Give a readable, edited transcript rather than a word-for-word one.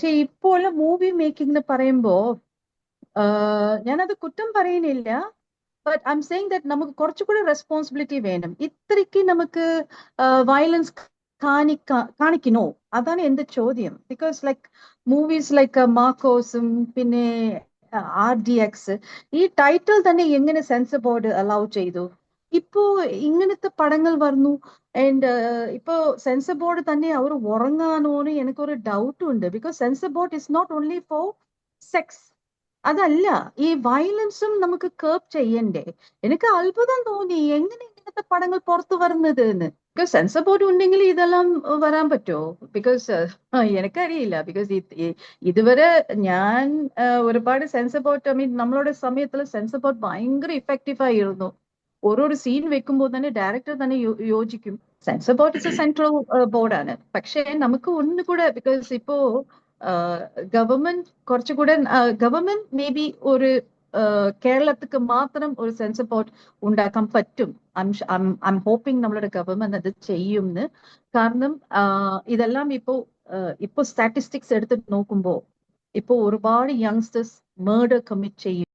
പക്ഷെ ഇപ്പോൾ movie making എന്ന് പറയുമ്പോ ഞാനത് കുറ്റം പറയുന്നില്ല. But I am saying that നമുക്ക് കുറച്ചുകൂടി റെസ്പോൺസിബിലിറ്റി വേണം. ഇത്രയ്ക്ക് നമുക്ക് വയലൻസ് കാണിക്കണോ? അതാണ് എന്റെ ചോദ്യം. ബിക്കോസ് ലൈക്ക് മൂവീസ് ലൈക്ക് മാർക്കോസും പിന്നെ RDX, ഈ ടൈറ്റിൽ തന്നെ എങ്ങനെ സെൻസർ ബോർഡ് അലൗ ചെയ്തു? ഇപ്പോ ഇങ്ങനത്തെ പടങ്ങൾ വന്നു. ആൻഡ് ഇപ്പോ സെൻസർ ബോർഡ് തന്നെ അവർ ഉറങ്ങാനോന്ന് എനിക്കൊരു ഡൗട്ടും ഉണ്ട്. Because censor board is not only for sex. അതല്ല, ഈ വയലൻസും നമുക്ക് കേർബ് ചെയ്യണ്ടേ? എനിക്ക് അത്ഭുതം തോന്നി എങ്ങനെ ഇങ്ങനത്തെ പടങ്ങൾ പുറത്തു വരുന്നത് എന്ന്. ബിക്കോസ് സെൻസർ ബോർഡ് ഉണ്ടെങ്കിൽ ഇതെല്ലാം വരാൻ പറ്റുമോ? ബിക്കോസ് എനിക്കറിയില്ല. ബിക്കോസ് ഇതുവരെ ഞാൻ ഒരുപാട് സെൻസർ ബോർഡ്, ഐ മീൻ നമ്മളുടെ സമയത്തിൽ സെൻസർ ബോർഡ് ഭയങ്കര ഇഫക്റ്റീവ് ആയിരുന്നു. ഓരോരു സീൻ വെക്കുമ്പോൾ തന്നെ ഡയറക്ടർ തന്നെ യോജിക്കും. Sensor board is A central ബോർഡാണ്. പക്ഷേ നമുക്ക് ഒന്നുകൂടെ, ബിക്കോസ് ഇപ്പോ ഗവൺമെന്റ് കുറച്ചുകൂടെ, ഗവൺമെന്റ് മേ ബി ഒരു കേരളത്തിക്ക് മാത്രം ഒരു സെൻസർ ബോർഡ് ഉണ്ടാക്കാൻ പറ്റും. ഐം ഹോപ്പിംഗ് നമ്മളുടെ ഗവൺമെന്റ് അത് ചെയ്യുമെന്ന്. കാരണം ഇതെല്ലാം ഇപ്പോ സ്റ്റാറ്റിസ്റ്റിക്സ് എടുത്ത് നോക്കുമ്പോ ഇപ്പോ ഒരുപാട് യങ്സ്റ്റേഴ്സ് മേർഡർ കമ്മിറ്റ് ചെയ്യും.